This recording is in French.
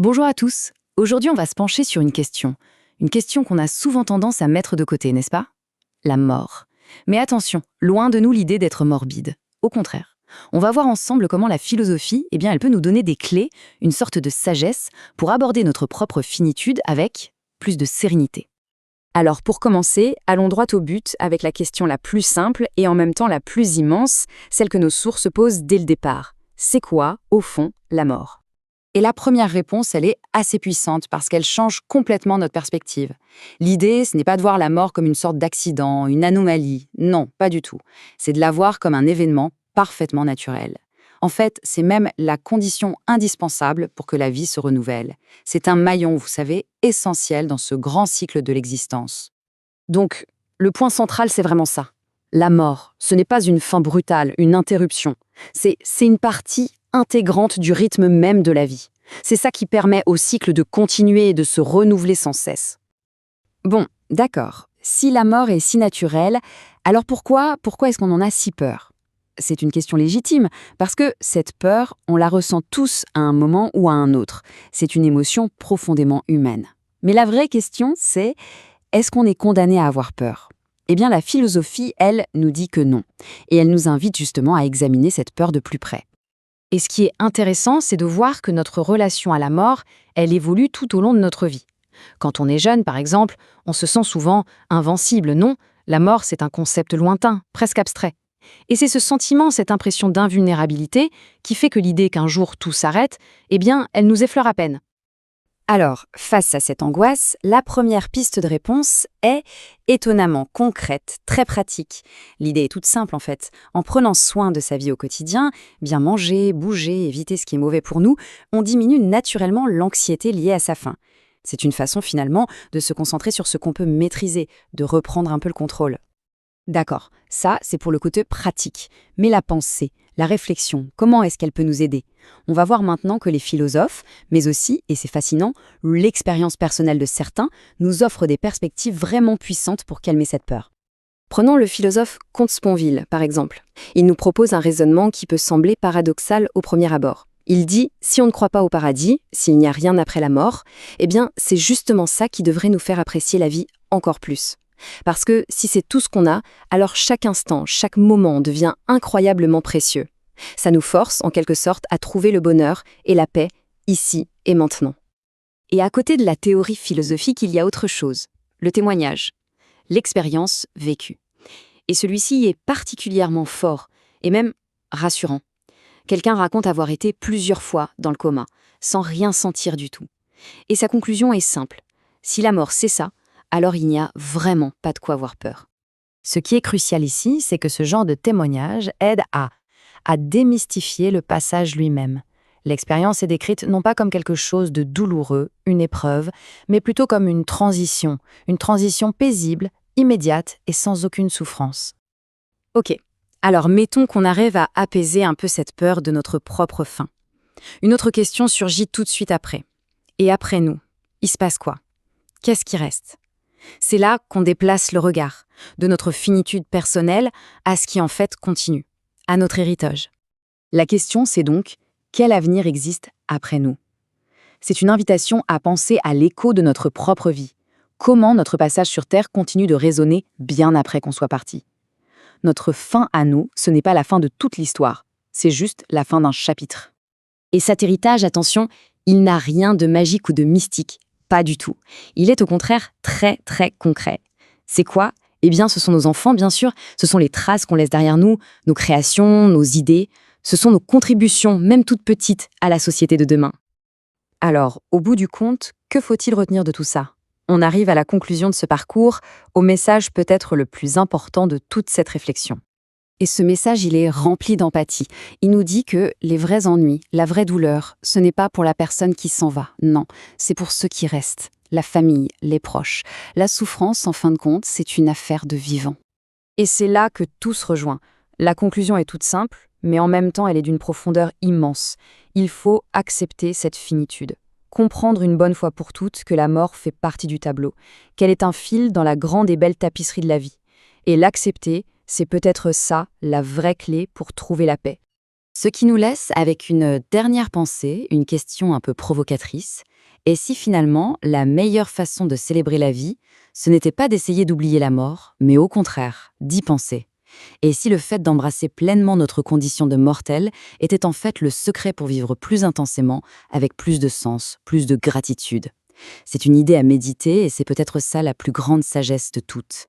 Bonjour à tous. Aujourd'hui, on va se pencher sur une question. Une question qu'on a souvent tendance à mettre de côté, n'est-ce pas? La mort. Mais attention, loin de nous l'idée d'être morbide. Au contraire. On va voir ensemble comment la philosophie, elle peut nous donner des clés, une sorte de sagesse, pour aborder notre propre finitude avec plus de sérénité. Alors pour commencer, allons droit au but avec la question la plus simple et en même temps la plus immense, celle que nos sources posent dès le départ. C'est quoi, au fond, la mort? Et la première réponse, elle est assez puissante parce qu'elle change complètement notre perspective. L'idée, ce n'est pas de voir la mort comme une sorte d'accident, une anomalie. Non, pas du tout. C'est de la voir comme un événement parfaitement naturel. En fait, c'est même la condition indispensable pour que la vie se renouvelle. C'est un maillon, vous savez, essentiel dans ce grand cycle de l'existence. Donc, le point central, c'est vraiment ça. La mort, ce n'est pas une fin brutale, une interruption. C'est une partie intégrante du rythme même de la vie. C'est ça qui permet au cycle de continuer et de se renouveler sans cesse. Bon, d'accord. Si la mort est si naturelle, alors pourquoi est-ce qu'on en a si peur? C'est une question légitime, parce que cette peur, on la ressent tous à un moment ou à un autre. C'est une émotion profondément humaine. Mais la vraie question, c'est, est-ce qu'on est condamné à avoir peur? Eh bien, la philosophie, elle, nous dit que non. Et elle nous invite justement à examiner cette peur de plus près. Et ce qui est intéressant, c'est de voir que notre relation à la mort, elle évolue tout au long de notre vie. Quand on est jeune, par exemple, on se sent souvent invincible. Non, la mort, c'est un concept lointain, presque abstrait. Et c'est ce sentiment, cette impression d'invulnérabilité, qui fait que l'idée qu'un jour tout s'arrête, elle nous effleure à peine. Alors, face à cette angoisse, la première piste de réponse est étonnamment concrète, très pratique. L'idée est toute simple en fait. En prenant soin de sa vie au quotidien, bien manger, bouger, éviter ce qui est mauvais pour nous, on diminue naturellement l'anxiété liée à sa faim. C'est une façon finalement de se concentrer sur ce qu'on peut maîtriser, de reprendre un peu le contrôle. D'accord, ça c'est pour le côté pratique. Mais la pensée, la réflexion, comment est-ce qu'elle peut nous aider? On va voir maintenant que les philosophes, mais aussi, et c'est fascinant, l'expérience personnelle de certains, nous offrent des perspectives vraiment puissantes pour calmer cette peur. Prenons le philosophe Comte Sponville, par exemple. Il nous propose un raisonnement qui peut sembler paradoxal au premier abord. Il dit, si on ne croit pas au paradis, s'il n'y a rien après la mort, c'est justement ça qui devrait nous faire apprécier la vie encore plus. Parce que si c'est tout ce qu'on a, alors chaque instant, chaque moment devient incroyablement précieux. Ça nous force, en quelque sorte, à trouver le bonheur et la paix, ici et maintenant. Et à côté de la théorie philosophique, il y a autre chose, le témoignage, l'expérience vécue. Et celui-ci est particulièrement fort, et même rassurant. Quelqu'un raconte avoir été plusieurs fois dans le coma, sans rien sentir du tout. Et sa conclusion est simple. Si la mort c'est ça, alors il n'y a vraiment pas de quoi avoir peur. Ce qui est crucial ici, c'est que ce genre de témoignage aide à démystifier le passage lui-même. L'expérience est décrite non pas comme quelque chose de douloureux, une épreuve, mais plutôt comme une transition paisible, immédiate et sans aucune souffrance. Ok, alors mettons qu'on arrive à apaiser un peu cette peur de notre propre fin. Une autre question surgit tout de suite après. Et après nous, il se passe quoi? Qu'est-ce qui reste? C'est là qu'on déplace le regard, de notre finitude personnelle à ce qui en fait continue, à notre héritage. La question c'est donc, quel avenir existe après nous? C'est une invitation à penser à l'écho de notre propre vie. Comment notre passage sur Terre continue de résonner bien après qu'on soit parti? Notre fin à nous, ce n'est pas la fin de toute l'histoire, c'est juste la fin d'un chapitre. Et cet héritage, attention, il n'a rien de magique ou de mystique. Pas du tout. Il est au contraire très, très concret. C'est quoi? Ce sont nos enfants, bien sûr. Ce sont les traces qu'on laisse derrière nous, nos créations, nos idées. Ce sont nos contributions, même toutes petites, à la société de demain. Alors, au bout du compte, que faut-il retenir de tout ça? On arrive à la conclusion de ce parcours, au message peut-être le plus important de toute cette réflexion. Et ce message, il est rempli d'empathie. Il nous dit que les vrais ennuis, la vraie douleur, ce n'est pas pour la personne qui s'en va, non, c'est pour ceux qui restent, la famille, les proches. La souffrance, en fin de compte, c'est une affaire de vivant. Et c'est là que tout se rejoint. La conclusion est toute simple, mais en même temps, elle est d'une profondeur immense. Il faut accepter cette finitude. Comprendre une bonne fois pour toutes que la mort fait partie du tableau, qu'elle est un fil dans la grande et belle tapisserie de la vie. Et l'accepter, c'est peut-être ça, la vraie clé pour trouver la paix. Ce qui nous laisse avec une dernière pensée, une question un peu provocatrice. Et si finalement, la meilleure façon de célébrer la vie, ce n'était pas d'essayer d'oublier la mort, mais au contraire, d'y penser? Et si le fait d'embrasser pleinement notre condition de mortel était en fait le secret pour vivre plus intensément, avec plus de sens, plus de gratitude? C'est une idée à méditer et c'est peut-être ça la plus grande sagesse de toutes.